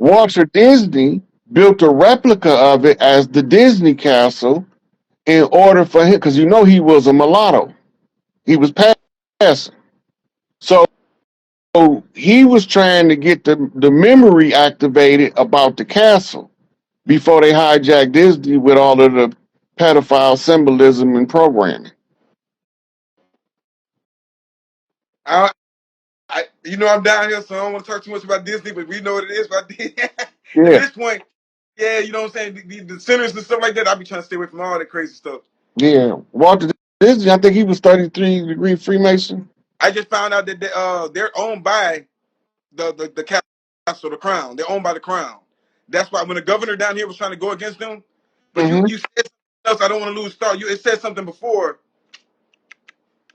Walter Disney built a replica of it as the Disney Castle in order for him, because you know he was a mulatto. He was passing. So he was trying to get the memory activated about the castle before they hijacked Disney with all of the pedophile symbolism and programming. I, you know, I'm down here, so I don't want to talk too much about Disney, but we know what it is. But at Yeah, this point, yeah, you know what I'm saying? The centers and stuff like that, I'll be trying to stay away from all that crazy stuff. yeah. Walter Disney, I think he was 33-degree Freemason. I just found out that they're owned by the castle, the crown. They're owned by the crown. That's why when the governor down here was trying to go against them, but Mm-hmm. you said something else. I don't want to lose start. It said something before.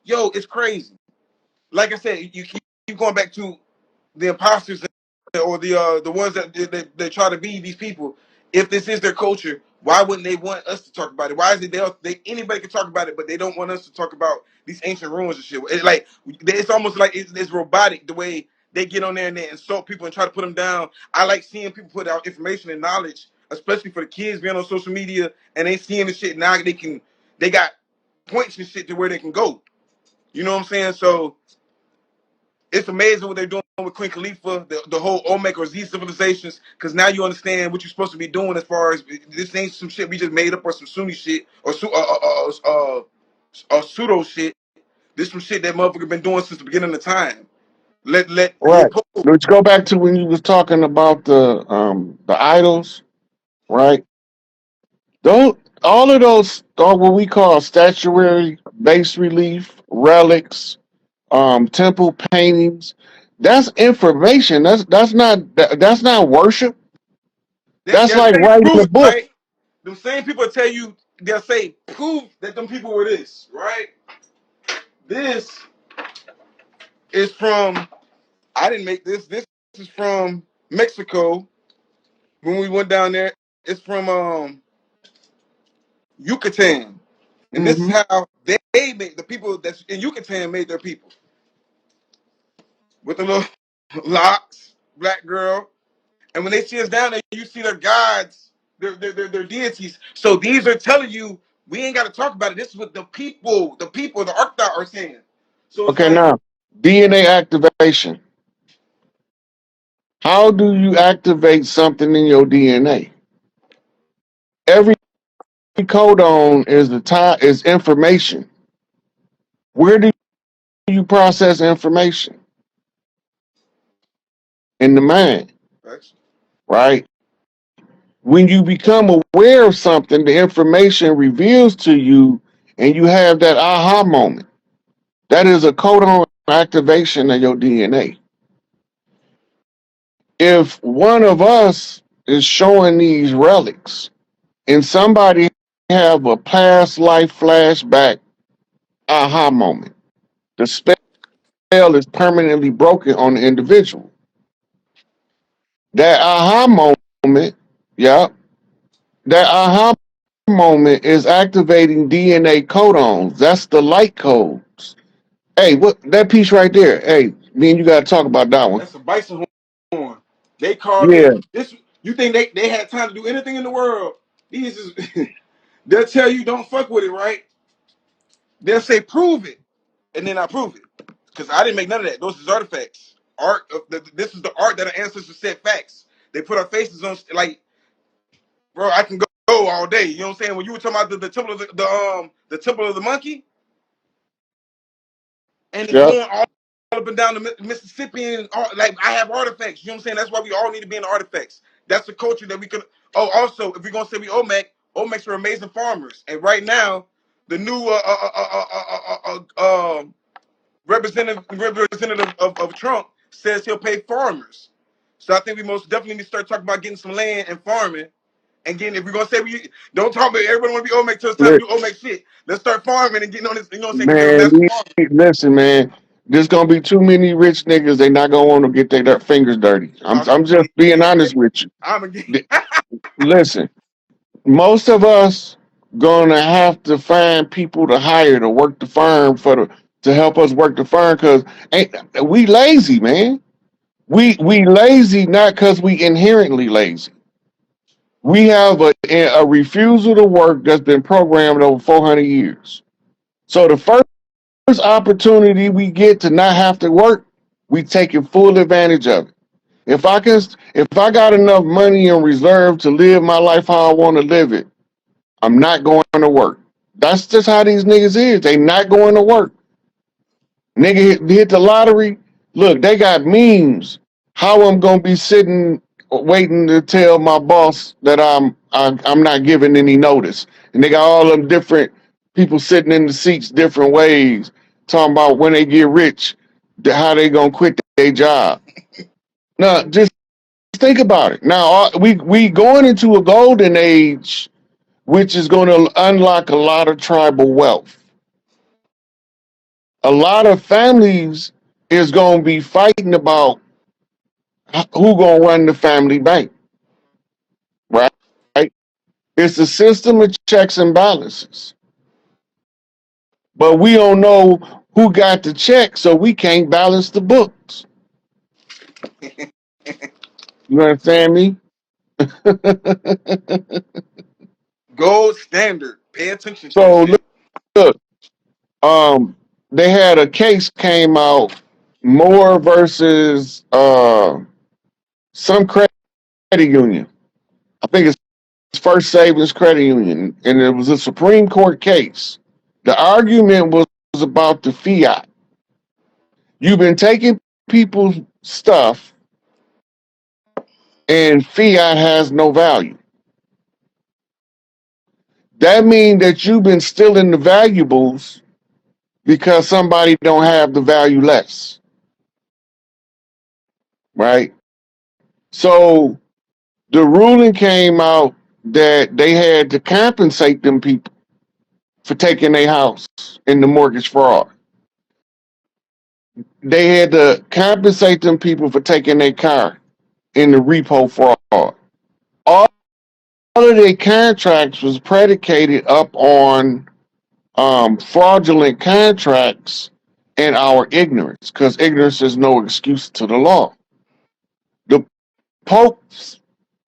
Yo, it's crazy. Like I said, you keep going back to the imposters or the ones that they try to be these people. If this is their culture, why wouldn't they want us to talk about it? Why is it they anybody can talk about it, but they don't want us to talk about these ancient ruins and shit? It's almost like it's robotic the way they get on there and they insult people and try to put them down. I like seeing people put out information and knowledge, especially for the kids being on social media and they seeing the shit now. They got points and shit to where they can go. You know what I'm saying? So it's amazing what they're doing with Queen Khalifa, the whole Olmec or Z civilizations, because now you understand what you're supposed to be doing as far as this ain't some shit we just made up or some Sunni shit or pseudo shit. This some shit that motherfucker been doing since the beginning of time. Let Right. Let's go back to when you was talking about the idols, right? Don't all of those are what we call statuary, bas relief, relics, temple paintings. That's information. That's not worship. That's they're like saying writing prove a it, book. right? The same people tell you they'll say prove that them people were this, right? This is from I didn't make this. This is from Mexico when we went down there. It's from Yucatan, and this is Hmm. how they made the people that's in Yucatan made their people with the little locks, black girl, and when they see us down there, you see their gods, their deities. So these are telling you we ain't got to talk about it. This is what the people, the Arcta are saying. So it's Okay, like now DNA activation. How do you activate something in your DNA? Every codon is information. Where do you process information? In the mind, right? When you become aware of something, the information reveals to you, and you have that aha moment. That is a codon activation of your DNA. If one of us is showing these relics, and somebody have a past life flashback aha moment, the spell is permanently broken on the individual. That aha moment, yeah, that aha moment is activating DNA codons. That's the light codes. Hey, what that piece right there? Hey, me and you got to talk about that one. that's a bison horn. They carved Yeah, it. This you think they had time to do anything in the world? These is they'll tell you don't fuck with it, right? They'll say prove it, and then I prove it because I didn't make none of that. Those is artifacts. Art. This is the art that our ancestors said facts. They put our faces on like, bro. I can go all day. You know what I'm saying? When you were talking about the temple of the temple of the monkey, and it's yeah. going all up and down the Mississippi, and like I have artifacts. You know what I'm saying? That's why we all need to be in the artifacts. That's the culture that we could. Oh, also, if we're gonna say we Olmecs are amazing farmers, and right now, the new representative of Trump says he'll pay farmers. So I think we most definitely need to start talking about getting some land and farming. And getting, if we're gonna say we don't talk about everybody want to be Olmec till it's time to do Olmec shit. Let's start farming and getting on this. You know what I'm saying? Because they're the Man, best farmers. listen, man. There's gonna be too many rich niggas. They not gonna want to get their fingers dirty. I'm just being honest with you. I'm again. Listen, most of us gonna have to find people to hire to work the farm to help us work the farm because ain't we lazy, man. We lazy not because we inherently lazy. We have a refusal to work that's been programmed over 400 years. So the first opportunity we get to not have to work, we taking full advantage of it. If I got enough money in reserve to live my life how I want to live it, I'm not going to work. That's just how these niggas is. They not going to work. Nigga hit the lottery. Look, they got memes. How I'm gonna be sitting waiting to tell my boss that I'm not giving any notice. And they got all them different people sitting in the seats different ways, talking about when they get rich, how they gonna quit their job. Now, just think about it. Now, we going into a golden age, which is going to unlock a lot of tribal wealth. A lot of families is going to be fighting about who going to run the family bank, right? It's a system of checks and balances, but we don't know who got the check, so we can't balance the books. You understand me? Gold standard. Pay attention to the So shit. look, they had a case came out, Moore versus some credit union. I think it's First Savings Credit Union, and it was a Supreme Court case. The argument was about the fiat. You've been taking people's stuff, and fiat has no value. That means that you've been stealing the valuables because somebody don't have the value less, right? So the ruling came out that they had to compensate them people for taking their house in the mortgage fraud. They had to compensate them people for taking their car in the repo fraud. All of their contracts was predicated up on fraudulent contracts and our ignorance, because ignorance is no excuse to the law. The Pope's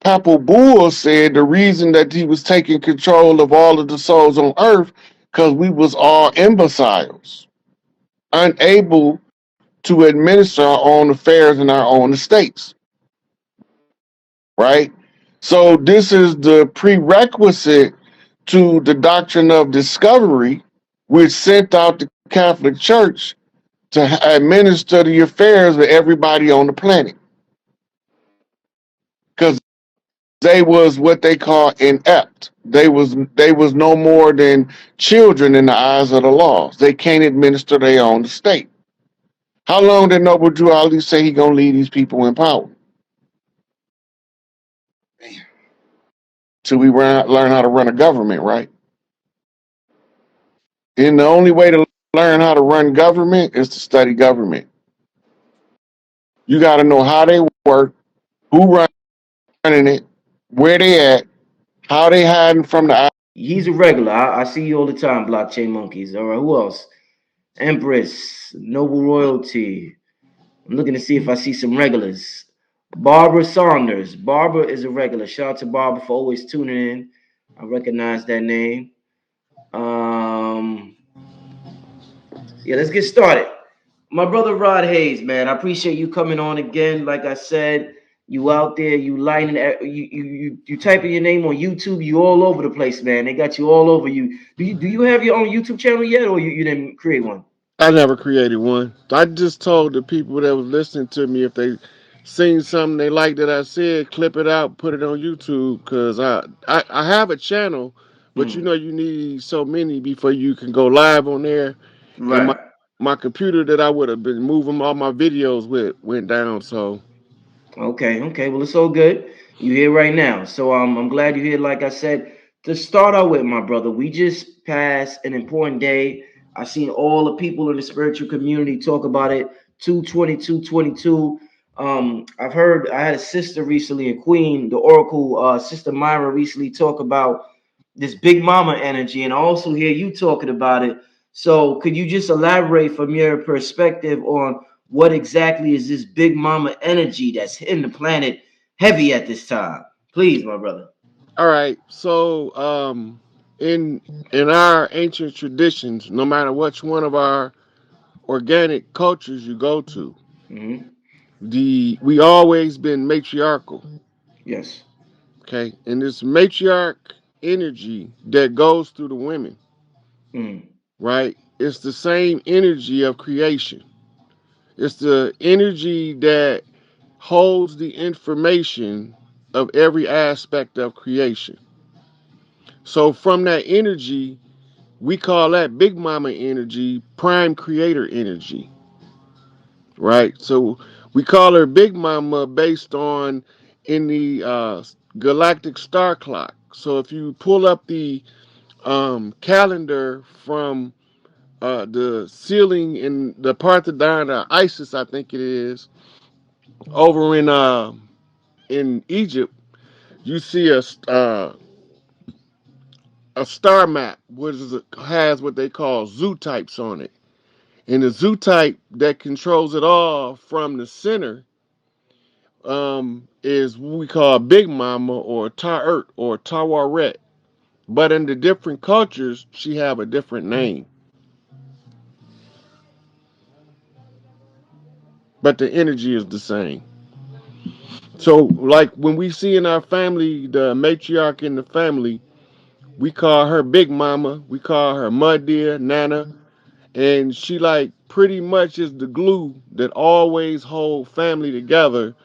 Papal Bull said the reason that he was taking control of all of the souls on earth because we was all imbeciles, unable to administer our own affairs in our own estates, right? So this is the prerequisite to the doctrine of discovery, which sent out the Catholic Church to administer the affairs of everybody on the planet, because they was what they call inept. They was no more than children in the eyes of the laws. They can't administer their own state. How long did Noble Drew Ali say he gonna leave these people in power? Till we learn how to run a government, right? And the only way to learn how to run government is to study government. You got to know how they work, who running it, where they at, how they hiding from the. He's a regular. I see you all the time, blockchain monkeys. All right, who else? Empress, Noble Royalty. I'm looking to see if I see some regulars. Barbara Saunders. Barbara is a regular. Shout out to Barbara for always tuning in. I recognize that name. Yeah, let's get started. My brother Rod Hayes, man, I appreciate you coming on again. Like I said, you out there, you lining, you typing your name on YouTube. You all over the place, man. They got you all over. Do you have your own YouTube channel yet, or you didn't create one? I never created one. I just told the people that was listening to me if they seen something they liked that I said, clip it out, put it on YouTube. Cause I have a channel, but you Hmm. know you need so many before you can go live on there. And Right. my computer that I would have been moving all my videos with went down. So Okay, okay. Well, it's all good. You here right now. So I'm glad you're here. Like I said, to start out with, my brother, we just passed an important day. I seen all the people in the spiritual community talk about it. 22222. I've heard I had a sister recently, a queen, the Oracle, Sister Myra recently talk about this big mama energy, and I also hear you talking about it. So could you just elaborate from your perspective on what exactly is this big mama energy that's hitting the planet heavy at this time? Please, my brother. All right. So, in our ancient traditions, no matter which one of our organic cultures you go to, Mm-hmm. we always been matriarchal. Yes. Okay, and this matriarch energy that goes through the women, Mm-hmm. right? It's the same energy of creation. It's the energy that holds the information of every aspect of creation. So from that energy, we call that big mama energy prime creator energy, right? So we call her big mama based on in the galactic star clock. So if you pull up the calendar from the ceiling in the Parthenon or Isis, I think it is, over in Egypt, you see a star map, which has what they call zoo types on it. And the zoo type that controls it all from the center is what we call Big Mama or Ta'ert or Tawaret. But in the different cultures, she have a different name. But the energy is the same. So, like when we see in our family the matriarch in the family, we call her Big Mama, we call her Mud Dear, Nana, and she like pretty much is the glue that always hold family together.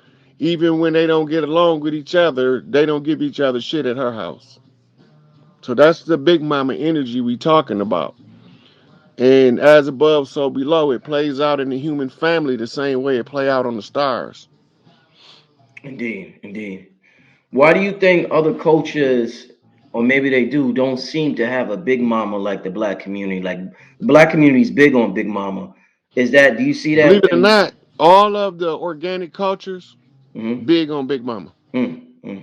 Even when they don't get along with each other, they don't give each other shit at her house. So that's the Big Mama energy we talking about. And as above, so below, it plays out in the human family the same way it play out on the stars. Indeed, indeed. Why do you think other cultures, or maybe they do, don't seem to have a big mama like the black community? Like the black community is big on big mama. Is that? Do you see Believe that? it or not, all of the organic cultures Mm-hmm. big on Big Mama, Mm-hmm.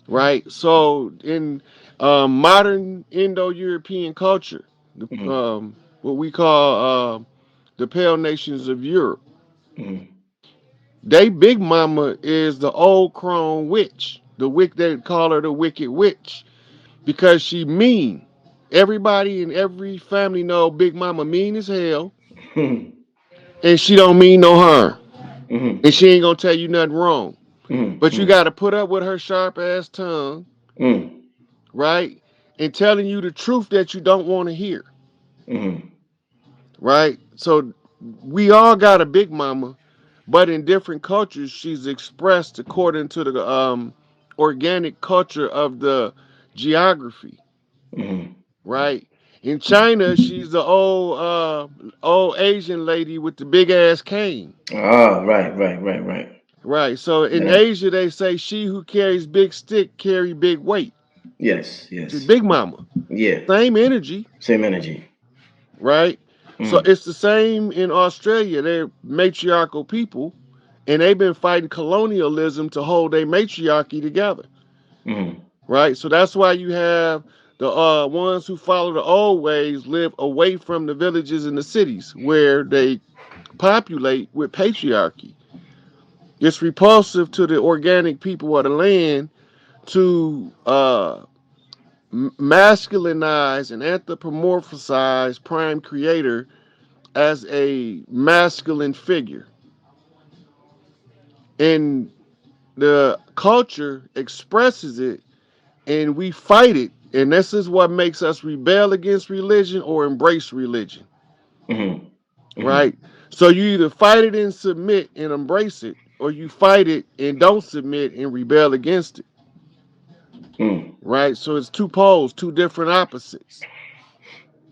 right? So in modern Indo-European culture, what we call the Pale Nations of Europe, Mm-hmm. they Big Mama is the old crone witch, the wick they call her the Wicked Witch because she mean. Everybody in every family know Big Mama mean as hell, Mm-hmm. and she don't mean no harm, Mm-hmm. and she ain't gonna tell you nothing wrong. But you Mm-hmm. got to put up with her sharp ass tongue, right? And telling you the truth that you don't want to hear, Mm-hmm. right? So we all got a big mama, but in different cultures, she's expressed according to the organic culture of the geography, Mm-hmm. right? In China, she's the old Asian lady with the big ass cane. Ah, right, right, right, right. Right. So in Yeah. Asia, they say she who carries big stick carry big weight. Yes, She's yes. big mama. Yeah. Same energy, Same energy. right? So Mm. it's the same in Australia. They're matriarchal people, and they've been fighting colonialism to hold their matriarchy together, Mm. right? So that's why you have the ones who follow the old ways live away from the villages and the cities where they populate with patriarchy. It's repulsive to the organic people of the land to masculinize and anthropomorphize prime creator as a masculine figure. And the culture expresses it and we fight it. And this is what makes us rebel against religion or embrace religion, Mm-hmm. Mm-hmm. right? So you either fight it and submit and embrace it, or you fight it and don't submit and rebel against it, Mm. right? So it's two poles, two different opposites.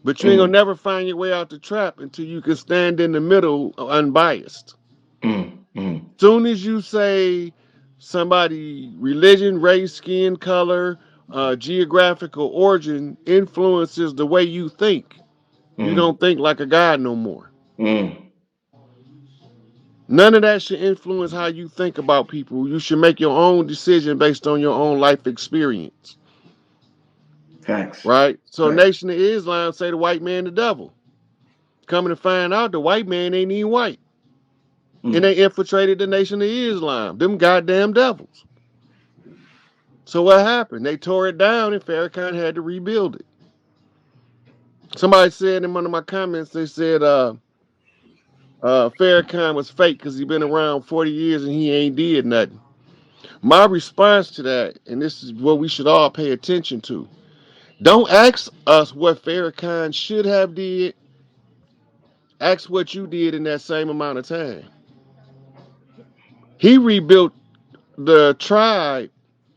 But you ain't gonna Mm. never find your way out the trap until you can stand in the middle unbiased. Mm. Mm. Soon as you say somebody religion, race, skin color, geographical origin influences the way you think, you Mm. don't think like a god no more. Mm. None of that should influence how you think about people. You should make your own decision based on your own life experience, Facts. right? So Facts. Nation of Islam say the white man the devil. Coming to find out the white man ain't even white. and they infiltrated the Nation of Islam. Them goddamn devils. So what happened? They tore it down, and Farrakhan had to rebuild it. Somebody said in one of my comments, they said Farrakhan was fake because he been around 40 years and he ain't did nothing. My response to that, and this is what we should all pay attention to, don't ask us what Farrakhan should have did. Ask what you did in that same amount of time. He rebuilt the tribe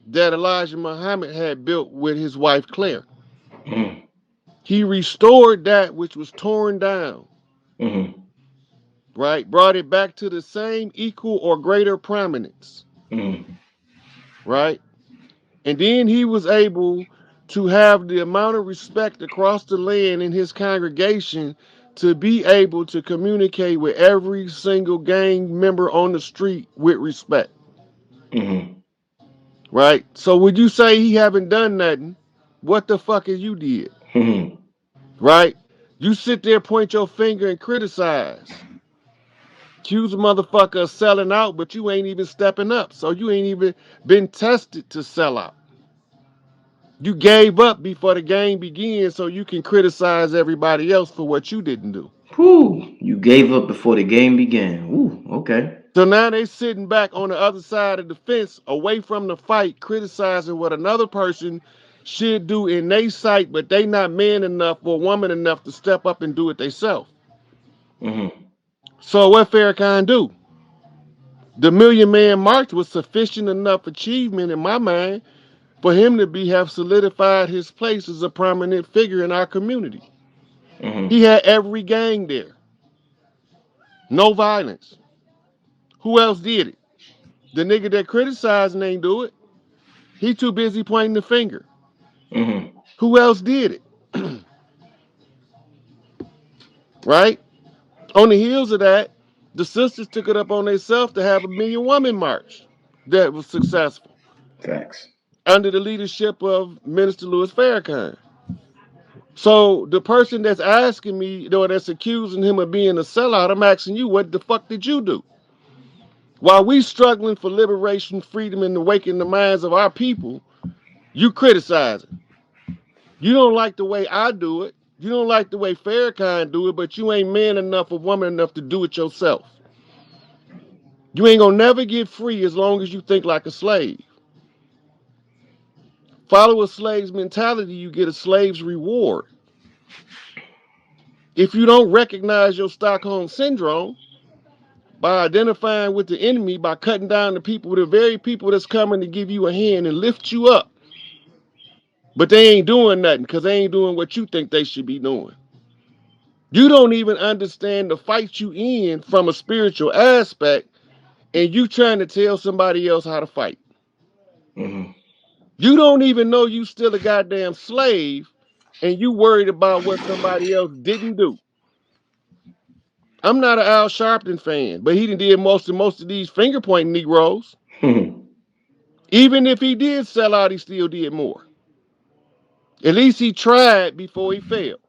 that Elijah Muhammad had built with his wife Claire. Mm-hmm. He restored that which was torn down, Mm-hmm. right? Brought it back to the same equal or greater prominence, Mm-hmm. right? And then he was able to have the amount of respect across the land in his congregation to be able to communicate with every single gang member on the street with respect, Mm-hmm. right? So would you say he haven't done nothing? What the fuck is you did, Mm-hmm. right? You sit there, point your finger, and criticize. Accuse a motherfucker of selling out, but you ain't even stepping up. So you ain't even been tested to sell out. You gave up before the game began so you can criticize everybody else for what you didn't do. Whew. You gave up before the game began. Ooh, okay. So now they sitting back on the other side of the fence, away from the fight, criticizing what another person should do in their sight, but they not man enough or woman enough to step up and do it themselves. Mm-hmm. So what Farrakhan do? The Million Man March was sufficient enough achievement in my mind for him to be have solidified his place as a prominent figure in our community. Mm-hmm. He had every gang there. No violence. Who else did it? The nigga that criticized and ain't do it. He too busy pointing the finger. Mm-hmm. Who else did it? Right? On the heels of that, the sisters took it up on themselves to have a Million Woman March that was successful Facts. under the leadership of Minister Louis Farrakhan. So the person that's asking me, or that's accusing him of being a sellout, I'm asking you, what the fuck did you do? While we struggling for liberation, freedom, and awakening the minds of our people, you criticizing. You don't like the way I do it. You don't like the way Farrakhan do it, but you ain't man enough or woman enough to do it yourself. You ain't gonna never get free as long as you think like a slave. Follow a slave's mentality, you get a slave's reward. If you don't recognize your Stockholm syndrome by identifying with the enemy, by cutting down the people, the very people that's coming to give you a hand and lift you up, but they ain't doing nothing because they ain't doing what you think they should be doing. You don't even understand the fight you in from a spiritual aspect, and you trying to tell somebody else how to fight. Mm-hmm. You don't even know you still a goddamn slave, and you worried about what somebody else didn't do. I'm not an Al Sharpton fan, but he did most of these finger pointing Negroes. Mm-hmm. Even if he did sell out, he still did more. At least he tried before he failed.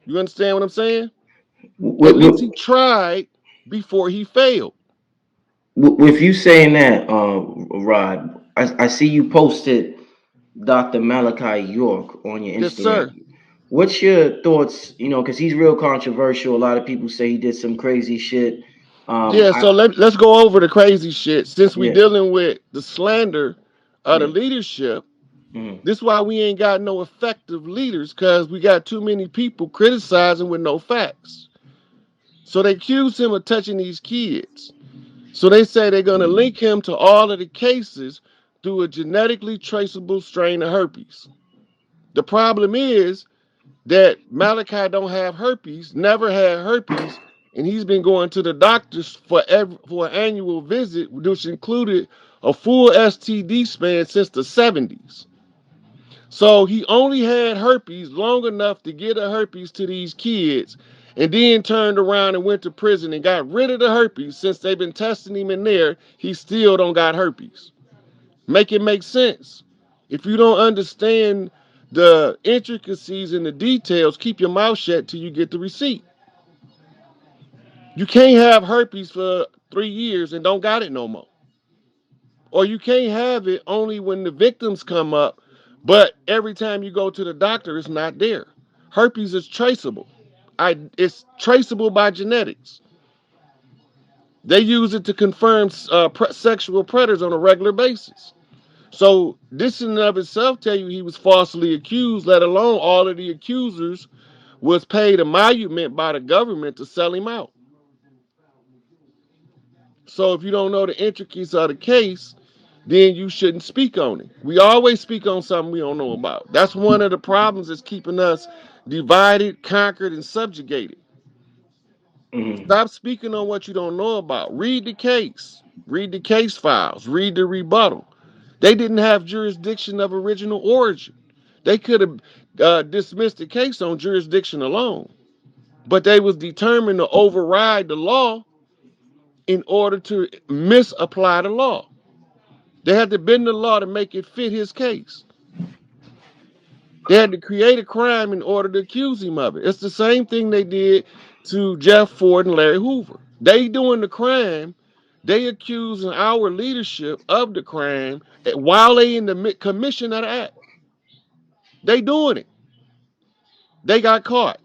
You understand what I'm saying? At least he tried before he failed. With you saying that, Rod, I see you posted Dr. Malachi York on your Yes, Instagram. sir. What's your thoughts? You know, because he's real controversial. A lot of people say he did some crazy shit. Yeah, I so let's go over the crazy shit. Since we Yeah. dealing with the slander of the Yeah. leadership, Mm-hmm. this is why we ain't got no effective leaders, because we got too many people criticizing with no facts. So they accuse him of touching these kids. So they say they're going to link him to all of the cases through a genetically traceable strain of herpes. The problem is that Malachi don't have herpes, never had herpes, and he's been going to the doctors for an annual visit, which included a full STD span since the 70s. So he only had herpes long enough to get a herpes to these kids, and then turned around and went to prison and got rid of the herpes. Since they've been testing him in there, he still don't got herpes. Make it make sense. If you don't understand the intricacies and the details, keep your mouth shut till you get the receipt. You can't have herpes for 3 years and don't got it no more. Or you can't have it only when the victims come up, but every time you go to the doctor, it's not there. Herpes is traceable. It's traceable by genetics. They use it to confirm sexual predators on a regular basis. So this in and of itself tell you he was falsely accused, let alone all of the accusers was paid emolument by the government to sell him out. So if you don't know the intricacies of the case, then you shouldn't speak on it. We always speak on something we don't know about. That's one of the problems that's keeping us divided, conquered, and subjugated. Mm-hmm. Stop speaking on what you don't know about. Read the case. Read the case files. Read the rebuttal. They didn't have jurisdiction of original origin. They could have dismissed the case on jurisdiction alone, but they was determined to override the law in order to misapply the law. They had to bend the law to make it fit his case. They had to create a crime in order to accuse him of it. It's the same thing they did to Jeff Ford and Larry Hoover. They doing the crime. They accusing our leadership of the crime while they in the commission of the act. They doing it. They got caught.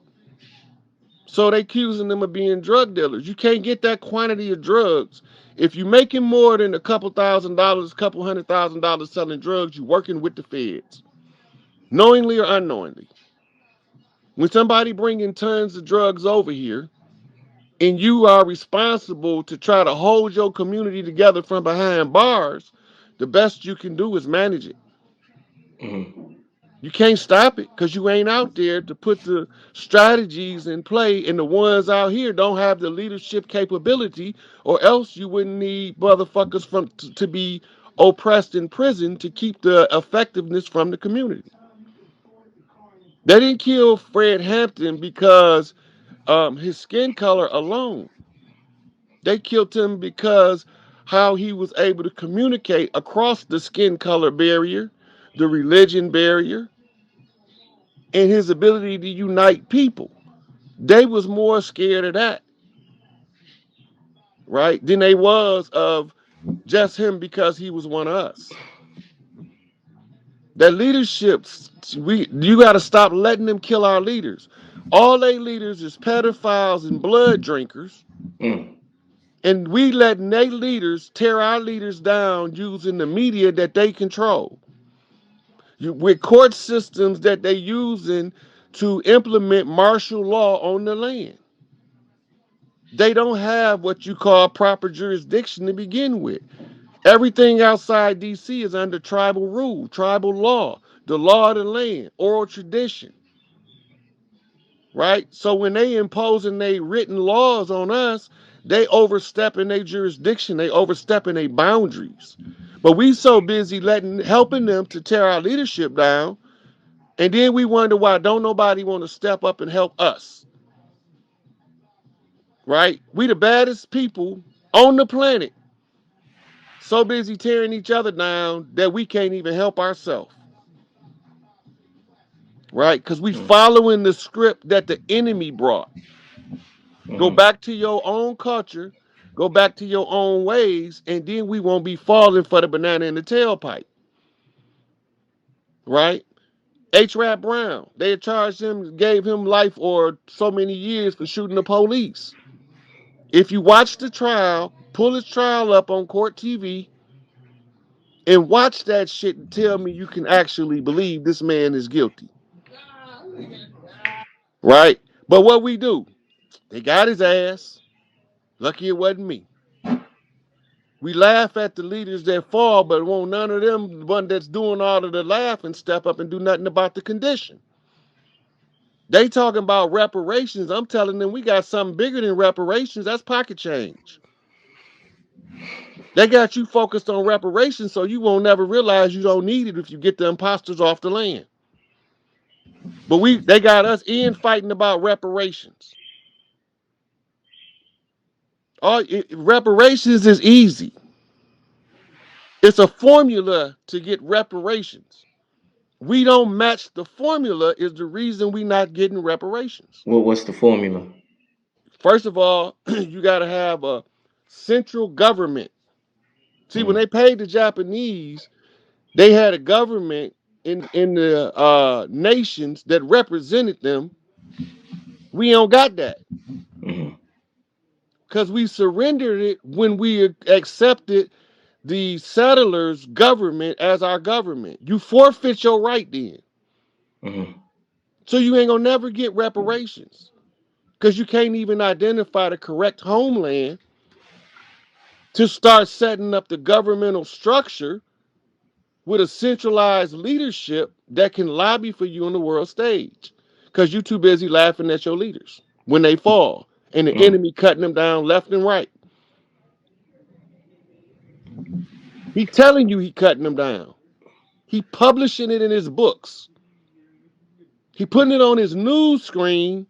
So they accusing them of being drug dealers. You can't get that quantity of drugs. If you're making more than a couple $1,000s, a couple $100,000 selling drugs, you're working with the feds, knowingly or unknowingly. When somebody bringing tons of drugs over here and you are responsible to try to hold your community together from behind bars, the best you can do is manage it. Mm-hmm. You can't stop it because you ain't out there to put the strategies in play, and the ones out here don't have the leadership capability, or else you wouldn't need motherfuckers to be oppressed in prison to keep the effectiveness from the community. They didn't kill Fred Hampton because his skin color alone. They killed him because how he was able to communicate across the skin color barrier, the religion barrier, and his ability to unite people. They was more scared of that, right, than they was of just him because he was one of us. That leadership, you got to stop letting them kill our leaders. All they leaders is pedophiles and blood drinkers, Mm. and we letting they leaders tear our leaders down using the media that they control. With court systems that they using to implement martial law on the land. They don't have what you call proper jurisdiction to begin with. Everything outside DC is under tribal rule, tribal law, the law of the land, oral tradition, right? So when they imposing their written laws on us, they overstepping their jurisdiction, they overstepping their boundaries. But we so busy helping them to tear our leadership down, and then we wonder why don't nobody want to step up and help us, right? We the baddest people on the planet, so busy tearing each other down that we can't even help ourselves, right? Because we Mm. following the script that the enemy brought. Go Mm-hmm. back to your own culture, go back to your own ways, and then we won't be falling for the banana in the tailpipe, right? H. Rap Brown, they charged him, gave him life or so many years for shooting the police. If you watch the trial, pull his trial up on court TV and watch that shit and tell me you can actually believe this man is guilty, right? But what we do, they got his ass. Lucky it wasn't me. We laugh at the leaders that fall, but won't none of them, the one that's doing all of the laughing, step up and do nothing about the condition. They talking about reparations. I'm telling them we got something bigger than reparations. That's pocket change. They got you focused on reparations so you won't never realize you don't need it if you get the imposters off the land. But they got us in fighting about reparations. Reparations is easy. It's a formula to get reparations. We don't match the formula is the reason we not getting reparations. What's the formula? First of all, you got to have a central government. See, when they paid the Japanese, they had a government in the nations that represented them. We don't got that Mm-hmm. because we surrendered it when we accepted the settlers' government as our government. You forfeit your right then. Mm-hmm. So you ain't gonna never get reparations because you can't even identify the correct homeland to start setting up the governmental structure with a centralized leadership that can lobby for you on the world stage because you're too busy laughing at your leaders when they fall and the Mm-hmm. enemy cutting them down left and right. He telling you he cutting them down. He publishing it in his books. He putting it on his news screen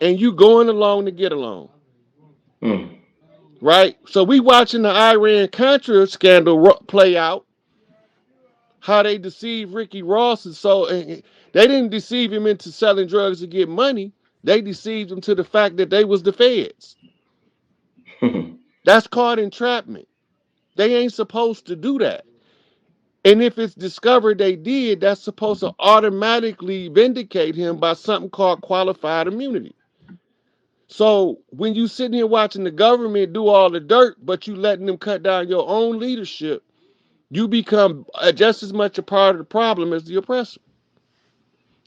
and you going along to get along. Mm-hmm. Right? So we watching the Iran Contra scandal play out, how they deceived Ricky Ross and so they didn't deceive him into selling drugs to get money. They deceived him to the fact that they was the feds. That's called entrapment. They ain't supposed to do that. And if it's discovered they did, that's supposed to automatically vindicate him by something called qualified immunity. So when you sitting here watching the government do all the dirt, but you letting them cut down your own leadership, you become just as much a part of the problem as the oppressor.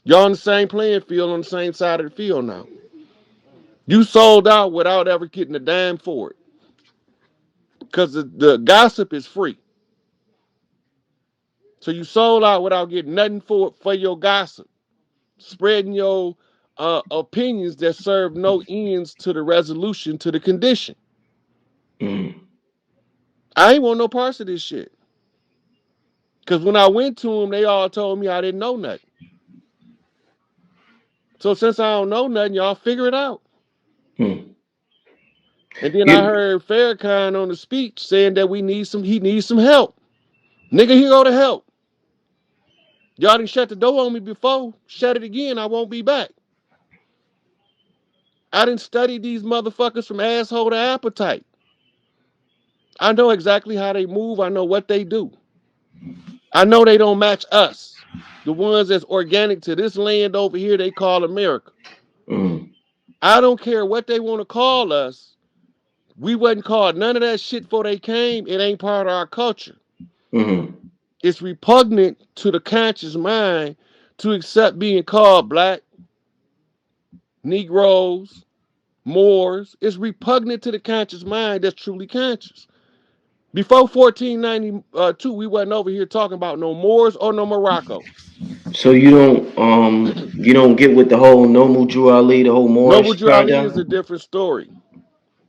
You're on the same playing field, on the same side of the field now. You sold out without ever getting a dime for it because the gossip is free. So you sold out without getting nothing for your gossip, spreading your opinions that serve no ends to the resolution to the condition. Mm-hmm. I ain't want no parts of this shit because when I went to them, they all told me I didn't know nothing. So since I don't know nothing, y'all figure it out. Mm-hmm. And then I You, heard Farrakhan on the speech saying that he needs some help. Nigga, here go to help. Y'all didn't shut the door on me before. Shut it again, I won't be back. I didn't study these motherfuckers from asshole to appetite. I know exactly how they move. I know what they do. I know they don't match us. The ones that's organic to this land over here, they call America. mm-hmm. I don't care what they want to call us. We wasn't called none of that shit before they came. It ain't part of our culture. Mm-hmm. It's repugnant to the conscious mind to accept being called black, Negroes, Moors. It's repugnant to the conscious mind that's truly conscious. Before 1492, we wasn't over here talking about no Moors or no Morocco. So you don't get with the whole Nomu Drew Ali, the whole Noble Moorish Drew Ali is a paradigm? different story.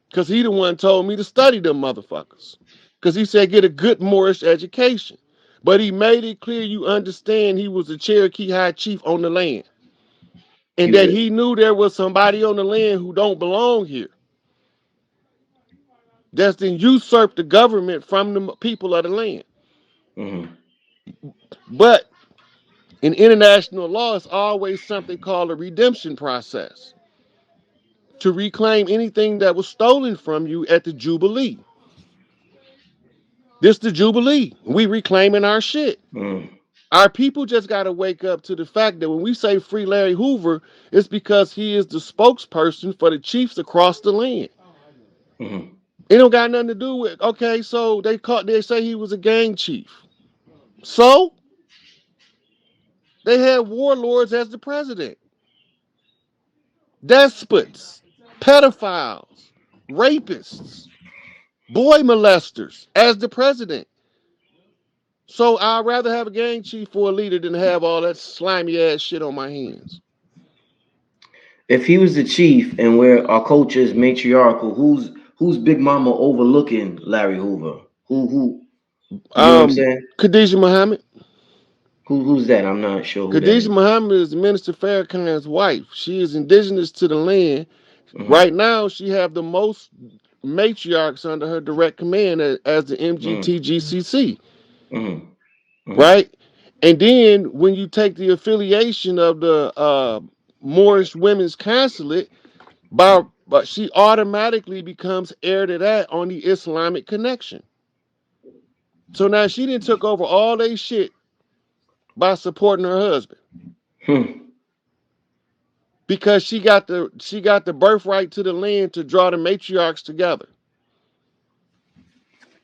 Because he the one told me to study them motherfuckers. Because he said get a good Moorish education. But he made it clear you understand he was the Cherokee High Chief on the land. He And was that a he knew there was somebody on the land who don't belong here. That's then usurped the government from the people of the land. mm-hmm. But in international law, it's always something called a redemption process to reclaim anything that was stolen from you at the Jubilee. This the Jubilee. We reclaiming our shit. Mm-hmm. Our people just got to wake up to the fact that when we say free Larry Hoover, it's because he is the spokesperson for the chiefs across the land. Mm-hmm. It don't got nothing to do with, okay, so they say he was a gang chief. So they had warlords as the president, despots, pedophiles, rapists, boy molesters as the president. So I'd rather have a gang chief for a leader than have all that slimy ass shit on my hands. If he was the chief and where our culture is matriarchal, who's Big Mama overlooking Larry Hoover? Who you know what I'm Um, saying? Khadijah Muhammad. Who's that? I'm not sure who that Khadijah is. Muhammad is Minister Farrakhan's wife. She is indigenous to the land. Mm-hmm. Right now, she have the most matriarchs under her direct command as the MGTGCC. Mm-hmm. Mm-hmm. Right? And then when you take the affiliation of the Moorish Women's Consulate, by but she automatically becomes heir to that on the Islamic connection. So now she done took over all they shit by supporting her husband Hmm. because she got the birthright to the land to draw the matriarchs together,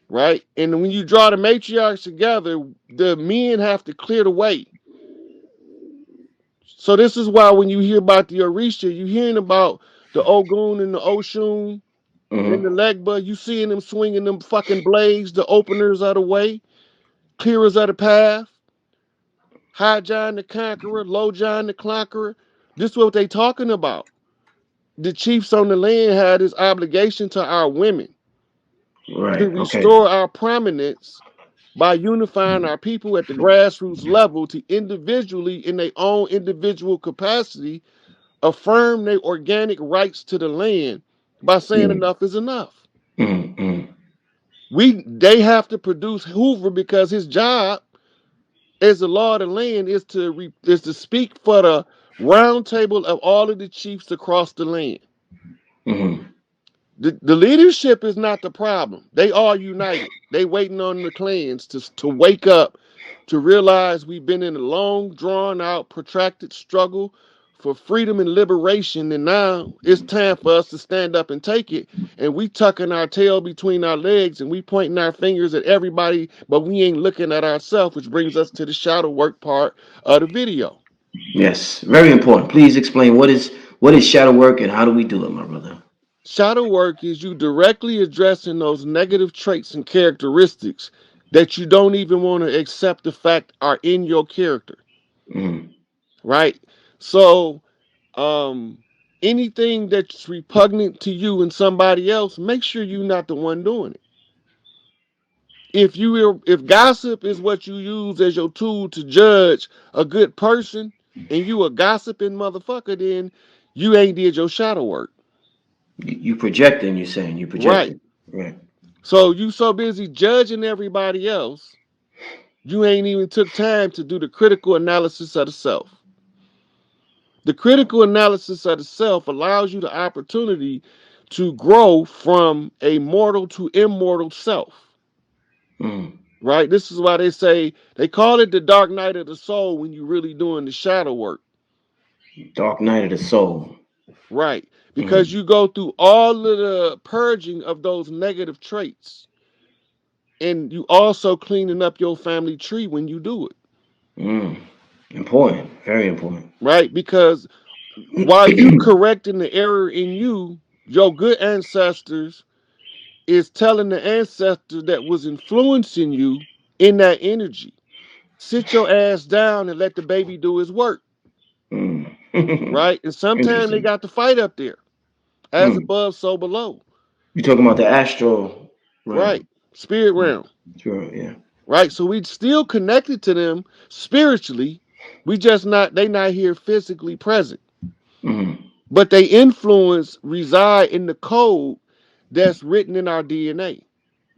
right? And when you draw the matriarchs together, the men have to clear the way. So this is why when you hear about the Orisha, you hearing about the Ogun and the Oshun and the Hmm. Legba. You seeing them swinging them fucking blades, the openers of the way, clearers of the path. High John the Conqueror, Low John the Conqueror. This is what they talking about. The chiefs on the land had this obligation to our women to Right. Okay. restore our prominence by unifying our people at the grassroots level to individually, in their own individual capacity, affirm their organic rights to the land by saying Mm. enough is enough. Mm. Mm. They have to produce Hoover because his job as the law of the land is to speak for the round table of all of the chiefs across the land. Mm. The leadership is not the problem. They are united. They waiting on the clans to wake up, to realize we've been in a long, drawn out, protracted struggle for freedom and liberation, and now it's time for us to stand up and take it. And we tucking our tail between our legs and we pointing our fingers at everybody, but we ain't looking at ourselves, which brings us to the shadow work part of the video. Yes. Very important. Please explain what is shadow work and how do we do it, my brother? Shadow work is you directly addressing those negative traits and characteristics that you don't even want to accept the fact are in your character, Mm. right? So, um, anything that's repugnant to you and somebody else, make sure you're not the one doing it. If gossip is what you use as your tool to judge a good person, and you a gossiping motherfucker, then you ain't did your shadow work, You projecting? You're saying you right? projecting? Right. So you so busy judging everybody else, you ain't even took time to do the critical analysis of the self. The critical analysis of the self allows you the opportunity to grow from a mortal to immortal self. Mm. Right? This is why they say they call it the dark night of the soul when you're really doing the shadow work. Dark night of the soul. Right? Because Mm. you go through all of the purging of those negative traits. And you also cleaning up your family tree when you do it. Mm. Important. Very important. Right? Because while you correcting the error in you, your good ancestors is telling the ancestor that was influencing you in that energy. Sit your ass down and let the baby do his work, Mm. right? And sometimes they Interesting. got to fight up there, as Mm. above, so below, You're talking about the astral right? realm. Spirit Mm. realm, Sure. Yeah. right? So we still connected to them spiritually. We just they not here physically present, Mm. but they influence reside in the code that's written in our DNA.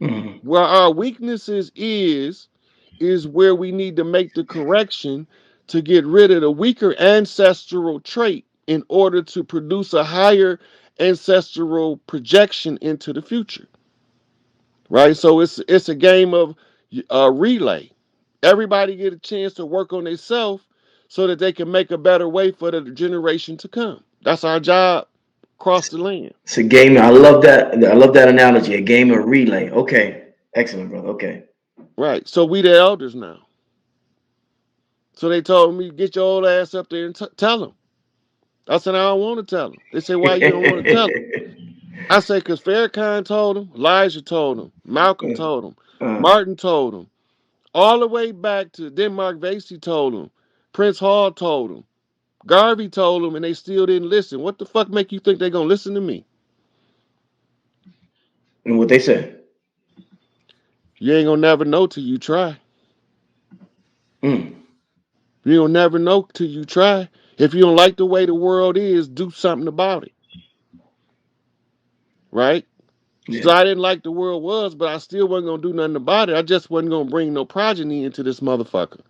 Mm. Where our weaknesses is where we need to make the correction to get rid of the weaker ancestral trait in order to produce a higher ancestral projection into the future, right? So it's a game of relay. Everybody get a chance to work on themselves so that they can make a better way for the generation to come. That's our job across the land. It's a game. I love that. I love that analogy. A game of relay. Okay. Excellent, brother. Okay. Right. So we the elders now. So they told me, get your old ass up there and tell them. I said, I don't want to tell them. They said, why you don't want to tell them? I said, because Farrakhan told them, Elijah told them, Malcolm told them, uh, Martin told them, all the way back to Denmark Vesey told them, Prince Hall told them, Garvey told them, and they still didn't listen. What the fuck make you think they're going to listen to me? and what they said. You ain't going to never know till you try. Mm. You don't never know till you try. If you don't like the way the world is, do something about it. Right? So Yeah. I didn't like the world was, but I still wasn't gonna do nothing about it. I just wasn't gonna bring no progeny into this motherfucker.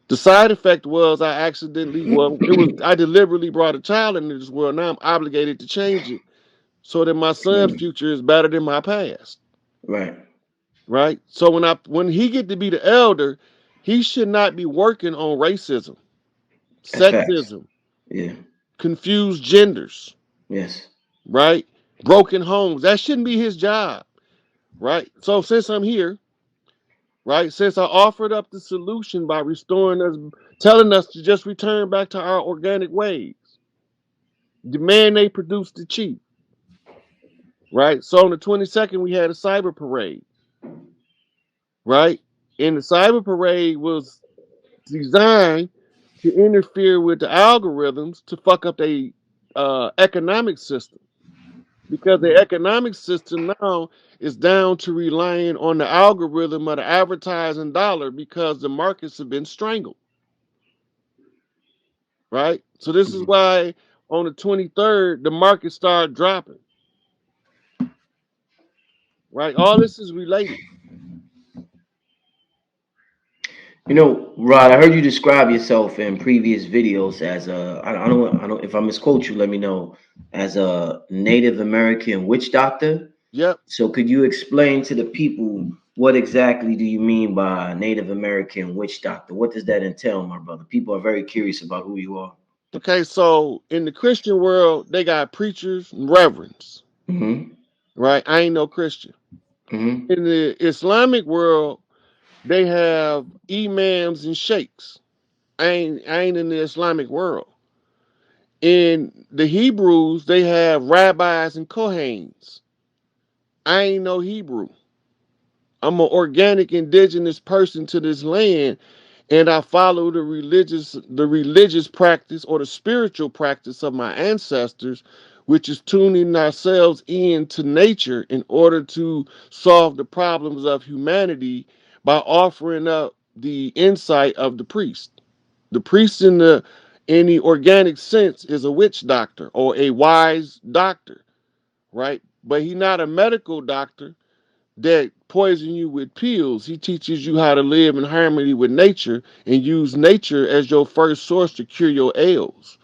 The side effect was I accidentally, well, it was I deliberately brought a child into this world. Now I'm obligated to change it so that my son's Mm. future is better than my past. Right. Right? So when he get to be the elder, he should not be working on racism, That's facts. sexism, Yeah. confused genders, Yes. right? Broken homes. That shouldn't be his job, right? So since I'm here, right, since I offered up the solution by restoring us, telling us to just return back to our organic ways, the man they produced the chief, right? So on the 22nd, we had a cyber parade, right? And the cyber parade was designed to interfere with the algorithms to fuck up their economic system, because the economic system now is down to relying on the algorithm of the advertising dollar because the markets have been strangled, right? So this is Mhm. why on the 23rd the market started dropping, right? All this is related. You know, Rod, I heard you describe yourself in previous videos as a, I don't, if I misquote you, let me know, as a Native American witch doctor. Yep. So could you explain to the people what exactly do you mean by Native American witch doctor? What does that entail, my brother? People are very curious about who you are. Okay, so in the Christian world they got preachers and reverends, Mm-hmm. right? I ain't no Christian. Mm-hmm. In the Islamic world they have imams and sheikhs. I ain't in the Islamic world. In the Hebrews, they have rabbis and kohanes. I ain't no Hebrew. I'm an organic indigenous person to this land, and I follow the religious practice or the spiritual practice of my ancestors, which is tuning ourselves into nature in order to solve the problems of humanity by offering up the insight of the priest. The priest in the organic sense is a witch doctor or a wise doctor, right? But he's not a medical doctor that poison you with pills. He teaches you how to live in harmony with nature and use nature as your first source to cure your ails.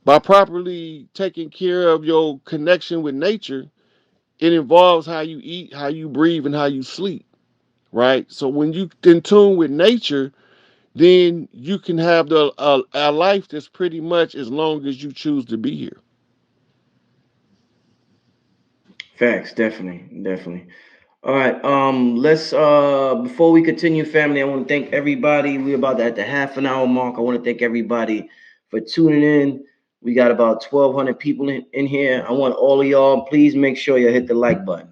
By properly taking care of your connection with nature, it involves how you eat, how you breathe, and how you sleep, right? So when you in tune with nature, then you can have a life that's pretty much as long as you choose to be here. Facts, definitely, definitely. All right, let's before we continue, family, I want to thank everybody. We're about at the half an hour mark. I want to thank everybody for tuning in. We got about 1,200 people in here. I want all of y'all, please make sure you hit the like button.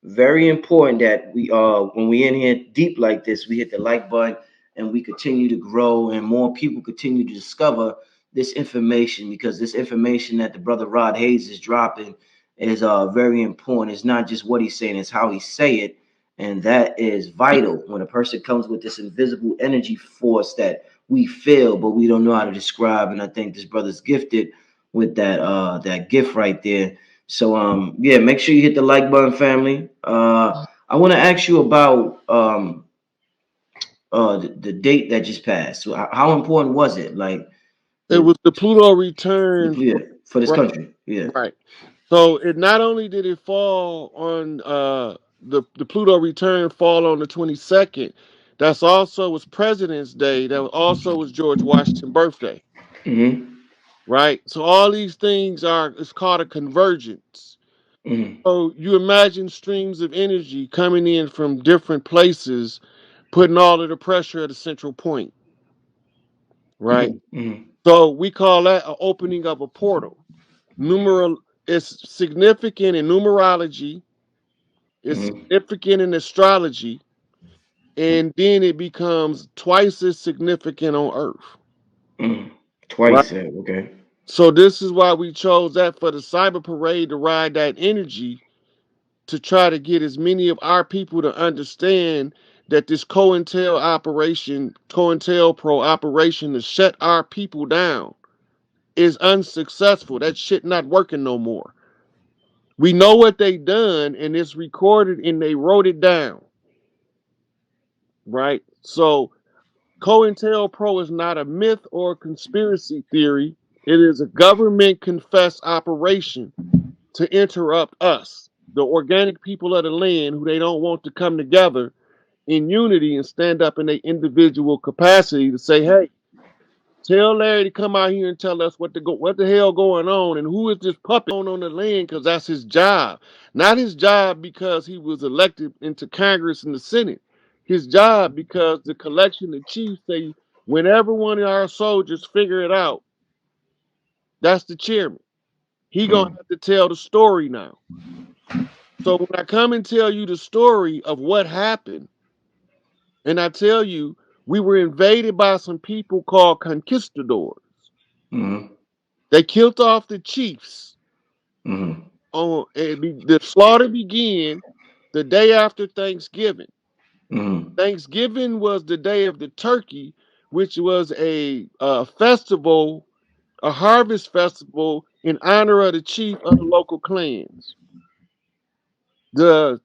Very important that we when we in here deep like this, we hit the like button and we continue to grow and more people continue to discover this information, because this information that the brother Rod Hayes is dropping is very important. It's not just what he's saying, it's how he say it. And that is vital when a person comes with this invisible energy force that we feel, but we don't know how to describe. And I think this brother's gifted with that gift right there. So yeah, make sure you hit the like button, family. I want to ask you about the date that just passed. So how important was it? Like It the was the Pluto return. yeah, for this Right, country. Yeah. right. So it not only did it fall on the Pluto return fall on the 22nd, that's also was President's Day. That also was George Washington's birthday. Mm-hmm. Right. So all these things are it's called a convergence. Mm-hmm. So you imagine streams of energy coming in from different places, putting all of the pressure at a central point. Right. Mm-hmm. So we call that an opening of a portal. Numeral is significant in numerology, it's Mm-hmm. significant in astrology, and then it becomes twice as significant on Earth. Mm. Right. Twice, okay. So this is why we chose that for the cyber parade to ride that energy to try to get as many of our people to understand that this COINTELPRO operation to shut our people down is unsuccessful. That shit not working no more. We know what they done and it's recorded and they wrote it down, right? So COINTELPRO is not a myth or a conspiracy theory. It is a government confessed operation to interrupt us, the organic people of the land, who they don't want to come together in unity and stand up in their individual capacity to say, hey, tell Larry to come out here and tell us what the hell going on, and who is this puppet on the land, because that's his job. Not his job because he was elected into Congress and the Senate. His job because the collection of chiefs say, whenever one of our soldiers figure it out, that's the chairman. He gonna Mm. have to tell the story now. So when I come and tell you the story of what happened, and I tell you we were invaded by some people called conquistadors. Mm. They killed off the chiefs. Mm. The slaughter began the day after Thanksgiving. Mm. Thanksgiving was the day of the turkey, which was a festival, a harvest festival in honor of the chief of the local clans. The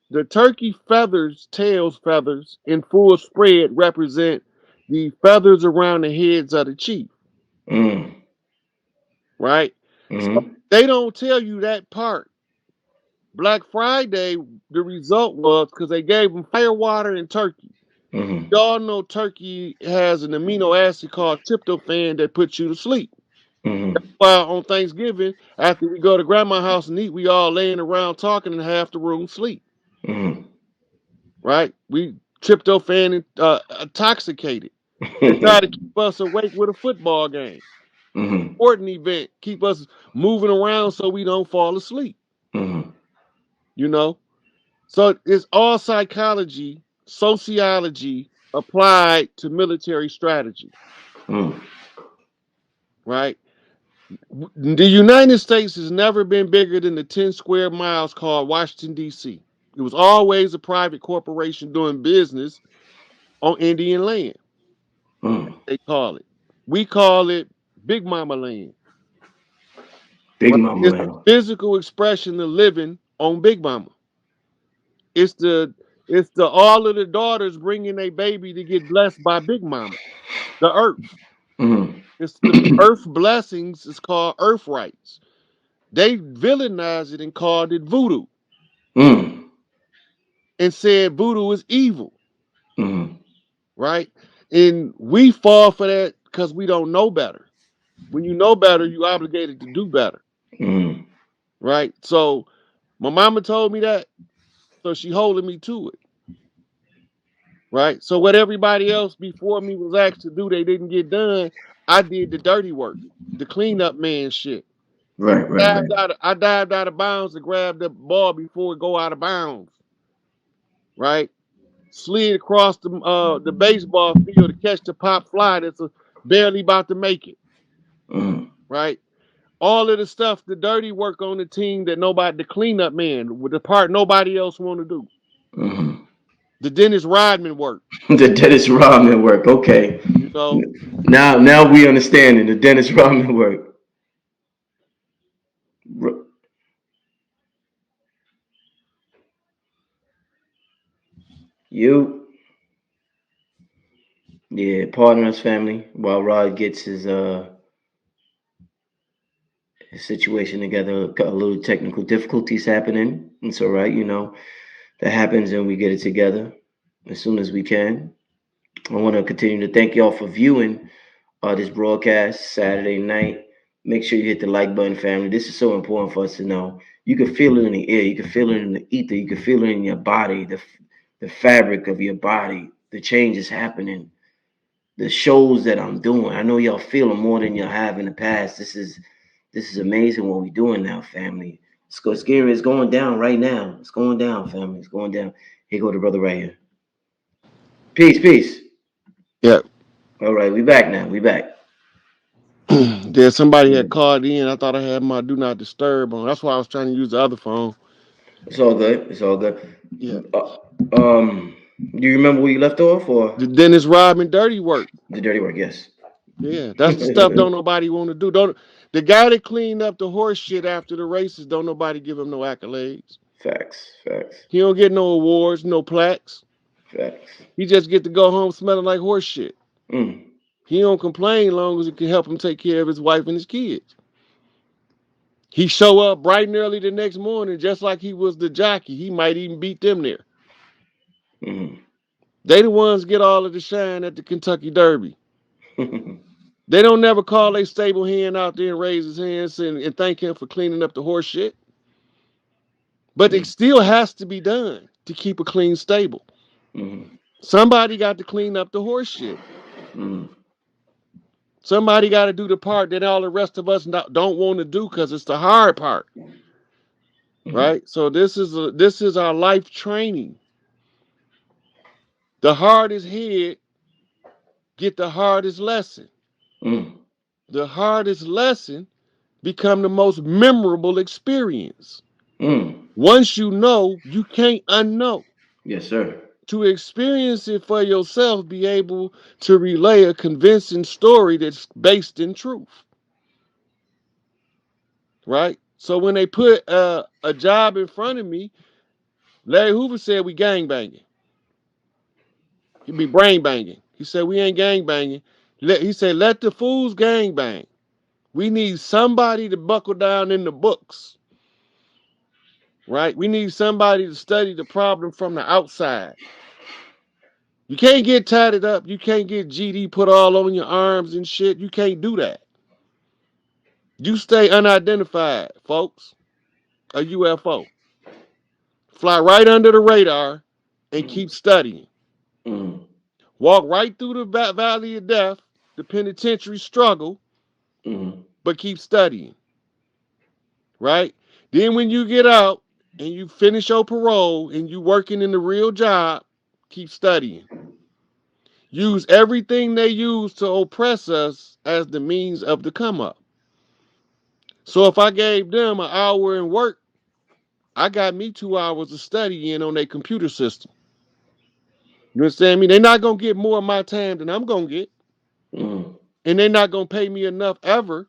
the turkey feathers, tails feathers, in full spread represent the feathers around the heads of the chief, Mm. right? So Mm. they don't tell you that part. Black Friday, the result was because they gave them fire water and turkey. Mm. Y'all know turkey has an amino acid called tryptophan that puts you to sleep. Mm. Well, on Thanksgiving, after we go to grandma's house and eat, we all laying around talking and half the room sleep, Mm. right? We tryptophan intoxicated to try to keep us awake with a football game, Mm. sporting event, keep us moving around so we don't fall asleep, Mm. you know? So it's all psychology, sociology applied to military strategy, Mm. right? The United States has never been bigger than the 10 square miles called Washington, D.C. It was always a private corporation doing business on Indian land, Mm. they call it. We call it Big Mama land, Big right? Mama It's the Lamb. physical expression of living on Big Mama. It's the it's the all of the daughters bringing a baby to get blessed by Big Mama, the earth. Mm. It's the earth blessings is called earth rights. They villainized it and called it voodoo Mm. and said voodoo is evil, Mm. right? And we fall for that because we don't know better. When you know better, you obligated to do better, Mm. right? So my mama told me that, so she holding me to it, right? So what everybody else before me was asked to do, they didn't get done. I did the dirty work, the cleanup man shit. Right, right, right. I dived out of bounds to grab the ball before it go out of bounds, right? Slid across the baseball field to catch the pop fly that's barely about to make it, Mm. right? All of the stuff, the dirty work on the team that nobody, the cleanup man, with the part nobody else want to do. Mm. The Dennis Rodman work, The Dennis Rodman work. Okay. you know. Now we understand the Dennis Rodman work. R- You, yeah, pardon us, family, while Rod gets his situation together. Got a little technical difficulties happening. It's all right, that happens, and we get it together as soon as we can. I want to continue to thank y'all for viewing this broadcast Saturday night. Make sure you hit the like button, family. This is so important for us to know. You can feel it in the air. You can feel it in the ether. You can feel it in your body, the fabric of your body. The change is happening. The shows that I'm doing, I know y'all feel them more than y'all have in the past. This is amazing what we're doing now, family. It's scary. It's going down right now. It's going down, family. It's going down. Here go the brother right here. Peace, peace. Yeah. All right, we back now. We back. There somebody had called in. I thought I had my do not disturb on. That's why I was trying to use the other phone. It's all good. It's all good. Yeah. Do you remember where you left off, or The Dennis Rodman dirty work. the dirty work? Yes. Yeah. That's the stuff don't nobody want to do. Don't the guy that cleaned up the horse shit after the races, don't nobody give him no accolades. Facts. Facts. He don't get no awards, no plaques. Facts. He just get to go home smelling like horse shit. Mm. He don't complain long as it can help him take care of his wife and his kids. He show up bright and early the next morning, just like he was the jockey. He might even beat them there. Mm-hmm. They the ones get all of the shine at the Kentucky Derby. They don't never call a stable hand out there and raise his hands and thank him for cleaning up the horse shit. But it still has to be done to keep a clean stable. Mm-hmm. Somebody got to clean up the horse shit. Mm-hmm. Somebody got to do the part that all the rest of us don't want to do because it's the hard part, Mm-hmm. right? So this is our life training. The hardest head get the hardest lesson. Mm-hmm. The hardest lesson become the most memorable experience. Mm. Once you know, you can't unknow. Yes, sir. To experience it for yourself, be able to relay a convincing story that's based in truth, right? So when they put a job in front of me, Larry Hoover said we gang banging. He'd be brain banging. He said we ain't gang banging. He said let the fools gang bang. We need somebody to buckle down in the books, right? We need somebody to study the problem from the outside. You can't get tatted up. You can't get GD put all on your arms and shit. You can't do that. You stay unidentified, folks. A UFO. Fly right under the radar and keep studying. Mm-hmm. Walk right through the valley of death, the penitentiary struggle, Mm-hmm. but keep studying, right? Then when you get out and you finish your parole and you working in the real job, keep studying. Use everything they use to oppress us as the means of the come up. So if I gave them an hour in work, I got me 2 hours of studying on their computer system. You understand me? They're not gonna get more of my time than I'm gonna get, Mm-hmm. and they're not gonna pay me enough ever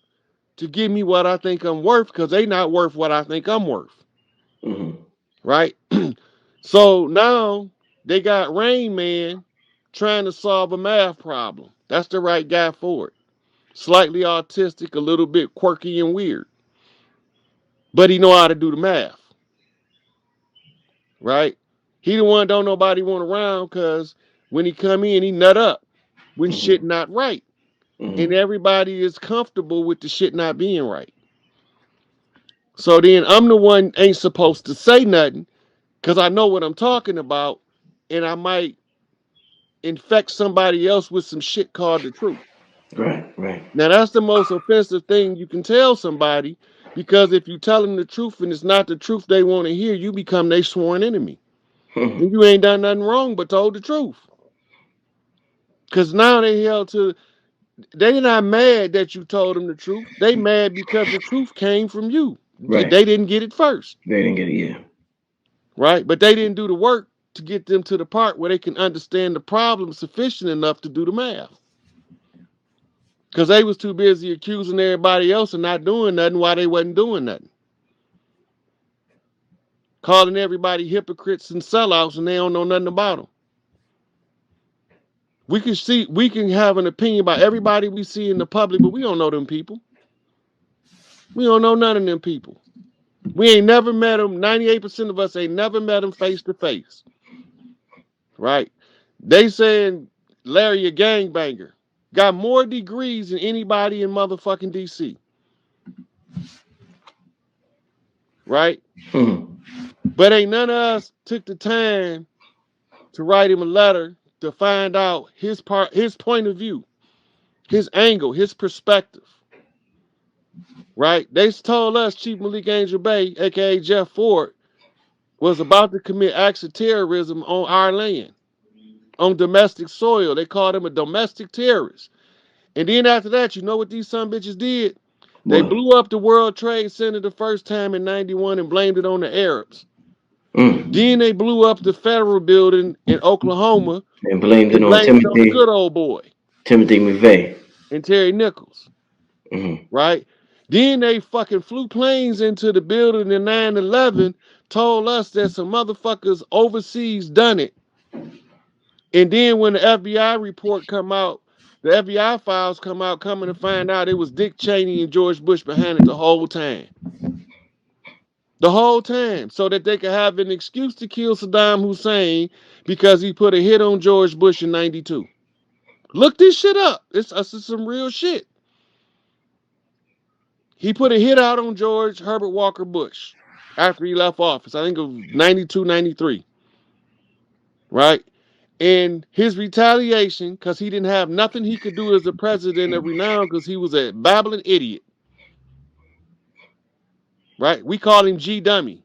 to give me what I think I'm worth because they not worth what I think I'm worth, Mm-hmm. right? So now they got Rain Man trying to solve a math problem. That's the right guy for it. Slightly autistic, a little bit quirky and weird, but he know how to do the math, right? He the one don't nobody want around because when he come in, he nut up when shit Mm-hmm. not right. And Mm-hmm. everybody is comfortable with the shit not being right. So then I'm the one ain't supposed to say nothing because I know what I'm talking about, and I might infect somebody else with some shit called the truth. Right, right. Now that's the most offensive thing you can tell somebody because if you tell them the truth and it's not the truth they want to hear, you become their sworn enemy. And you ain't done nothing wrong but told the truth. Cause now they held to they not mad that you told them the truth. They mad because the truth came from you. They Right. didn't get it first, They didn't get it. Yeah. right? But they didn't do the work to get them to the part where they can understand the problem sufficient enough to do the math. Because they was too busy accusing everybody else of not doing nothing while they wasn't doing nothing. Calling everybody hypocrites and sellouts and they don't know nothing about them. We can have an opinion about everybody we see in the public, but we don't know them people. We don't know none of them people. We ain't never met them. 98% of us ain't never met them face to face. Right? They saying Larry a gangbanger. Got more degrees than anybody in motherfucking DC. Right? Mm-hmm. But ain't none of us took the time to write him a letter to find out his point of view, his angle, his perspective. Right? They told us Chief Malik Angel Bay, aka Jeff Ford, was about to commit acts of terrorism on our land, on domestic soil. They called him a domestic terrorist. And then after that, you know what these son bitches did? They What? blew up the World Trade Center the first time in 91 and blamed it on the Arabs. Mm. Then they blew up the federal building in Oklahoma And blamed it and on blamed it on the Timothy good old boy Timothy McVeigh. and Terry Nichols, Mm-hmm. right? Then they fucking flew planes into the building in 9/11, told us that some motherfuckers overseas done it. And then when the FBI report come out, the FBI files come out, coming to find out it was Dick Cheney and George Bush behind it the whole time. the whole time so that they could have an excuse to kill Saddam Hussein because he put a hit on George Bush in 92. Look this shit up. It's some real shit. He put a hit out on George Herbert Walker Bush after he left office. I think it was 92, 93, right? And his retaliation, because he didn't have nothing he could do as a president of renown because he was a babbling idiot, right? We call him G Dummy,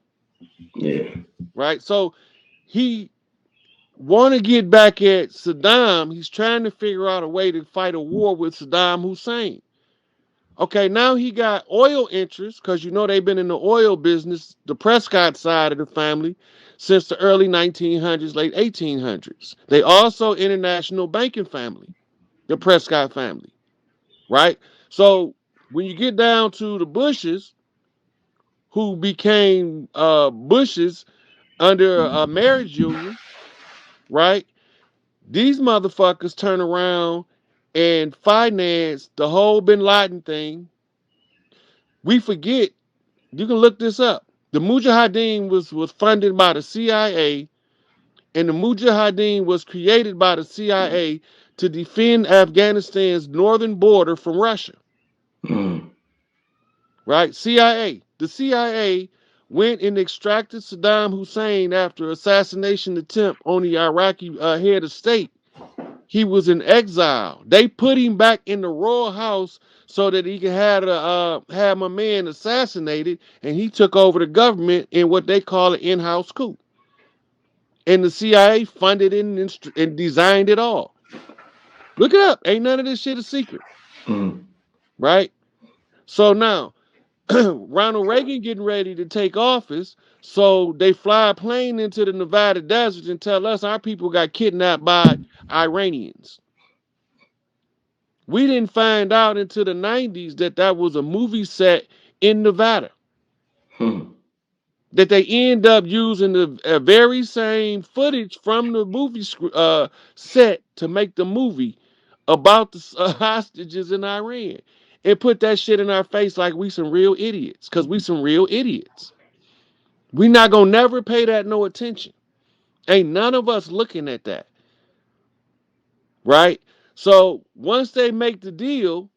Yeah. right? So he want to get back at Saddam. He's trying to figure out a way to fight a war with Saddam Hussein. Okay, now he got oil interests because you know they've been in the oil business, the Prescott side of the family, since the early 1900s, late 1800s. They also international banking family, the Prescott family, right? So when you get down to the Bushes, who became Bushes under a marriage union, right? These motherfuckers turn around and finance the whole Bin Laden thing. We forget. You can look this up. The Mujahideen was funded by the CIA, and the Mujahideen was created by the CIA to defend Afghanistan's northern border from Russia. Mm. Right? CIA. The CIA went and extracted Saddam Hussein after assassination attempt on the Iraqi head of state. He was in exile. They put him back in the royal house so that he could have my man assassinated, and he took over the government in what they call an in-house coup. And the CIA funded it and designed it all. Look it up. Ain't none of this shit a secret, Mm. right? So now, Ronald Reagan getting ready to take office, so they fly a plane into the Nevada desert and tell us our people got kidnapped by Iranians. We didn't find out until the 90s that that was a movie set in Nevada. Mm. That they end up using the very same footage from the movie set to make the movie about the hostages in Iran and put that shit in our face like we some real idiots because we some real idiots. We not gonna never pay that no attention. Ain't none of us looking at that, right? So once they make the deal,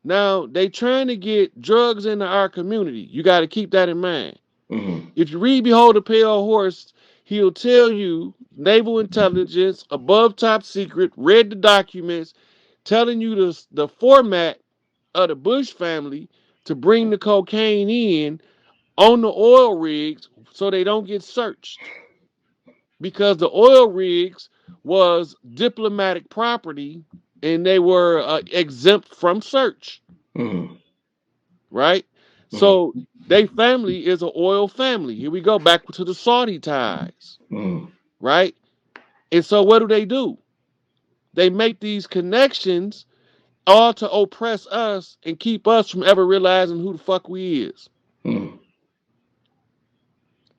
now they trying to get drugs into our community. You got to keep that in mind. Mm. If you read Behold the Pale Horse, he'll tell you naval intelligence, above top secret, read the documents, telling you the format of the Bush family to bring the cocaine in on the oil rigs so they don't get searched. Because the oil rigs was diplomatic property and they were exempt from search, Mm. right? Mm. So they family is an oil family. Here we go back to the Saudi ties, Mm. right? And so what do? They make these connections all to oppress us and keep us from ever realizing who the fuck we is. Mm.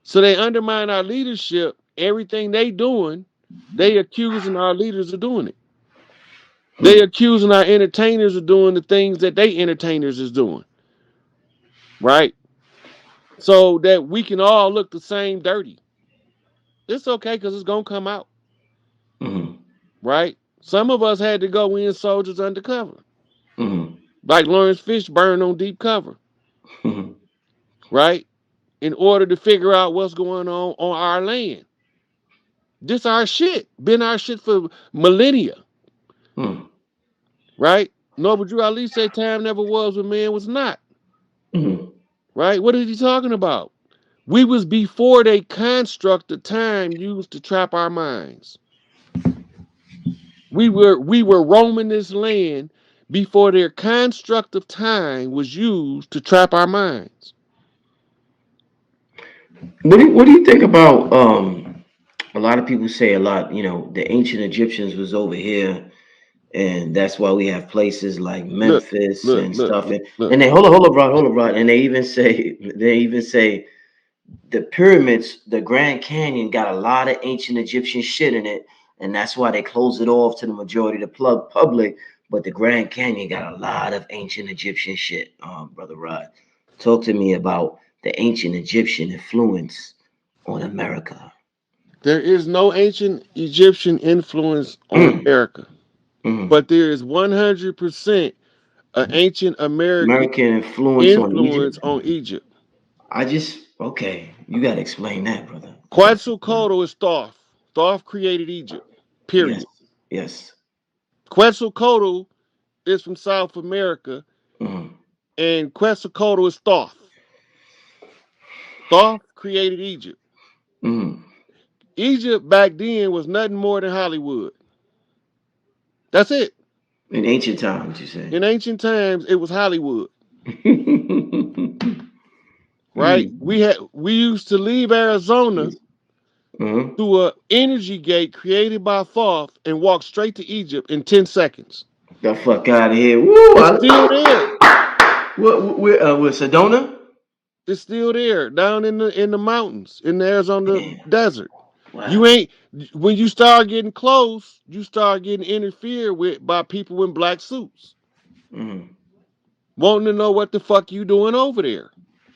So they undermine our leadership. Everything they doing, they accusing our leaders of doing it. They Mm. accusing our entertainers of doing the things that they entertainers is doing, right? So that we can all look the same dirty. It's okay because it's gonna come out, Mm. right? Some of us had to go in soldiers undercover, Mm. like Lawrence Fishburne on Deep Cover, Mm. right? In order to figure out what's going on our land. This our shit. Been our shit for millennia, Mm. right? Noble Drew Ali said time never was when man was not, Mm. right? What is he talking about? We was before they construct the time used to trap our minds. We were roaming this land before their construct of time was used to trap our minds. What do you think about a lot of people say a lot, the ancient Egyptians was over here, and that's why we have places like Look, Memphis look, and look, stuff. look. And they hold up, and they even say the pyramids, the Grand Canyon, got a lot of ancient Egyptian shit in it, and that's why they closed it off to the majority of the public. But the Grand Canyon got a lot of ancient Egyptian shit, brother Rod. Talk to me about the ancient Egyptian influence on America? There is no ancient Egyptian influence on Mm, America, mm. but there is 100% an ancient American American influence on Egypt. influence on Egypt. Okay, you got to explain that, brother. You got to explain that. Quetzalcoatl is Thoth. Thoth created Egypt, Yes, period. yes. Quetzalcoatl is from South America, Mm, and Quetzalcoatl is Thoth. Thoth created Egypt. mm. Egypt back then was nothing more than Hollywood. That's it. In ancient times, you say. In ancient times, it was Hollywood, right? Mm. We used to leave Arizona Uh-huh. through a energy gate created by Thoth and walk straight to Egypt in 10 seconds. The fuck out of here. Woo! It's still there. What, Sedona? It's still there down in the mountains in the Arizona Damn. desert. You Wow. ain't when you start getting close, you start getting interfered with by people in black suits, Mm. wanting to know what the fuck you doing over there.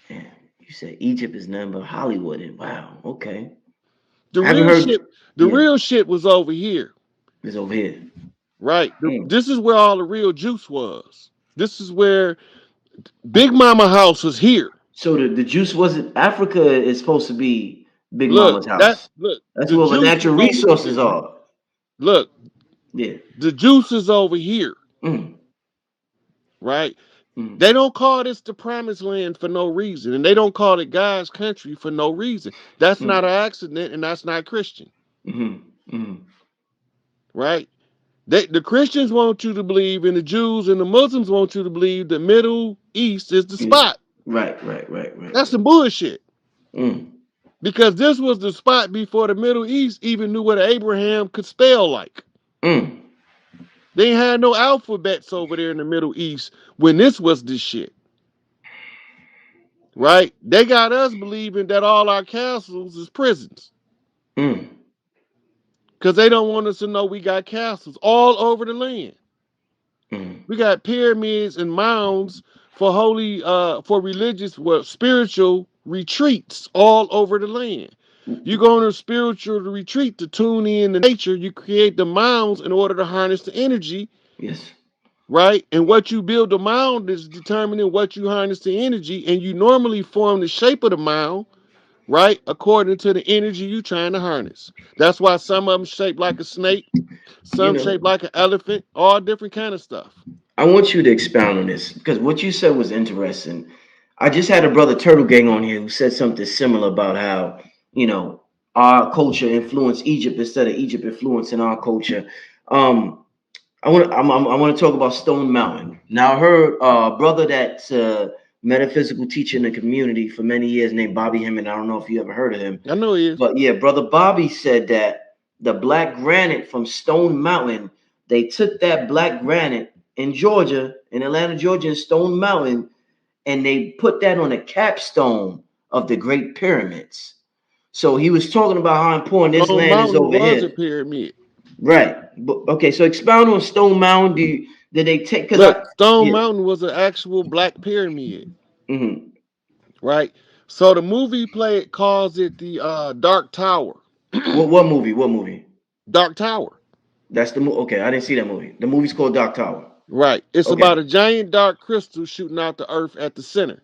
Yeah. You said Egypt is nothing but Hollywood. And wow. Okay. The I haven't real heard. shit, the Yeah. real shit was over here, It's over here. right? Mm. This is where all the real juice was. This is where Big Mama house was here. So the juice wasn't. Africa is supposed to be Big Look, Mama's house. That's the where the juice natural was over resources here. are. Look, Yeah. the juice is over here, Mm. right? Mm. They don't call this the promised land for no reason, and they don't call it God's country for no reason. That's Mm. not an accident, and that's not Christian, Mm. Mm. right? The Christians want you to believe, and the Jews and the Muslims want you to believe the Middle East is the Mm. spot. Right. Right. Right. Right. That's Right. some bullshit. Mm. Because this was the spot before the Middle East even knew what Abraham could spell like. Mm. They ain't had no alphabets over there in the Middle East when this was the shit. Right? They got us believing that all our castles is prisons. Mm. Because they don't want us to know we got castles all over the land. Mm. We got pyramids and mounds for for religious, well, spiritual retreats all over the land. You go on a spiritual retreat to tune in to nature, you create the mounds in order to harness the energy, Yes. right? And what you build the mound is determining what you harness the energy, and you normally form the shape of the mound, right? According to the energy you trying to harness. That's why some of them shaped like a snake, You some know, shaped like an elephant, all different kind of stuff. I want you to expound on this because what you said was interesting. I just had a brother Turtle Gang on here who said something similar about how, you know, our culture influenced Egypt instead of Egypt influencing our culture. Um, I want to talk about Stone Mountain. Now I heard a brother that's a metaphysical teacher in the community for many years named Bobby Hemming. I don't know if you ever heard of him, I know he is. but yeah, brother Bobby said that the black granite from Stone Mountain, they took that black granite in Georgia, in Atlanta, Georgia, in Stone Mountain, and they put that on a capstone of the Great Pyramids. So he was talking about how important this Stone land is Mountain over was a here. pyramid. Right. But, okay, so expound on Stone Mountain. Did they take? Because Look, I Stone yeah. Mountain was an actual black pyramid, Hmm. right? So the movie played calls it the Dark Tower. What movie? What movie? Dark Tower. That's the movie. Okay, I didn't see that movie. The movie's called Dark Tower. Right. It's Okay. about a giant dark crystal shooting out the earth at the center.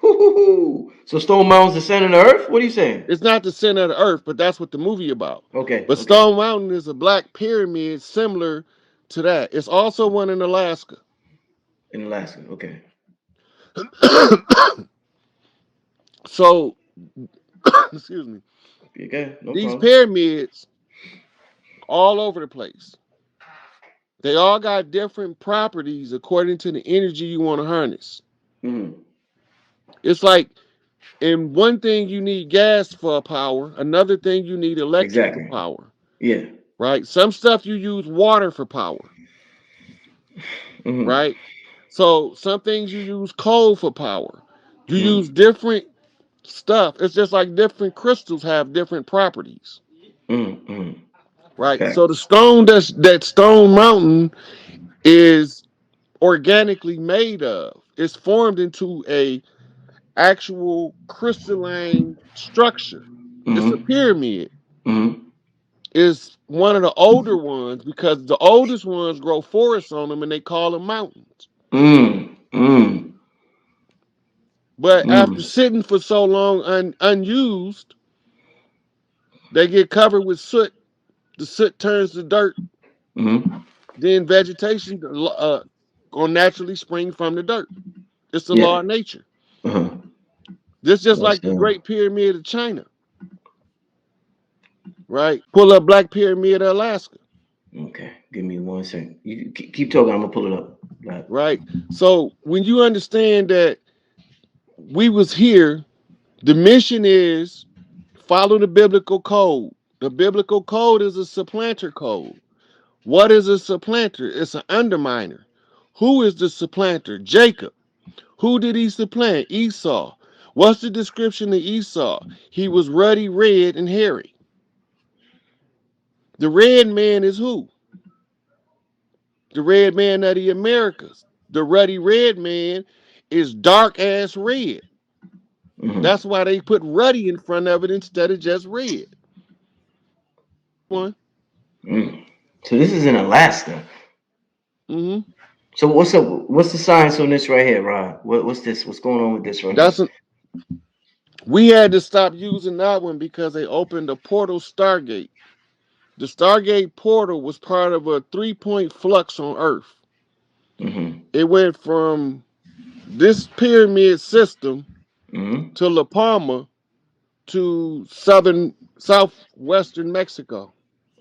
Hoo-hoo-hoo. So Stone Mountain's the center of the earth? What are you saying? It's not the center of the earth, but that's what the movie about. Okay, But okay. Stone Mountain is a black pyramid similar to that. It's also one in Alaska. In Alaska. Okay. So, excuse me. Okay, no These problem. pyramids all over the place. They all got different properties according to the energy you want to harness. Hmm. It's like in one thing you need gas for power, another thing you need electric for Exactly. power, Yeah. right? Some stuff you use water for power, Hmm. right? So some things you use coal for power. You use Hmm. different stuff. It's just like different crystals have different properties, Hmm. right? So the Facts. stone that Stone Mountain is organically made of. It's formed into actual crystalline structure. It's a Mm-hmm. pyramid. Mm-hmm. It's one of the older ones because the oldest ones grow forests on them and they call them mountains. Mm. Mm. But after Mm. sitting for so long unused, they get covered with soot. The soot turns to dirt. Mm-hmm. Then vegetation gonna naturally spring from the dirt. It's the law Yeah. of nature. Uh-huh. This just Yes, like the sir. Great Pyramid of China, right? Pull up Black Pyramid of Alaska, Okay. Give me 1 second. You keep talking. I'm gonna pull it up. Right. right? So when you understand that we was here, the mission is follow the biblical code. The biblical code is a supplanter code. What is a supplanter? It's an underminer. Who is the supplanter? Jacob. Who did he supplant? Esau. What's the description of Esau? He was ruddy red and hairy. The red man is who? The red man of the Americas. The ruddy red man is dark ass red. Mm-hmm. That's why they put ruddy in front of it instead of just red. One. Mm. So this is in Alaska. Mm-hmm. So what's up? What's the science on this right here, Rod? What's this? What's going on with this right here? That's we had to stop using that one because they opened a portal Stargate. The Stargate portal was part of a 3-point flux on Earth. Mm-hmm. It went from this pyramid system Mm-hmm. to La Palma to southwestern Mexico.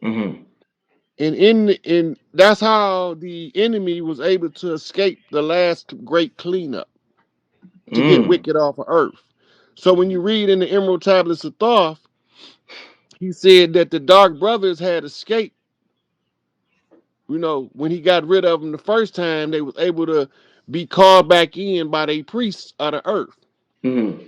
Mm-hmm. And in that's how the enemy was able to escape the last great cleanup to get Mm. wicked off of Earth. So when you read in the Emerald Tablets of Thoth, he said that the Dark Brothers had escaped. When he got rid of them the first time, they was able to be called back in by their priests of the earth. Mm-hmm.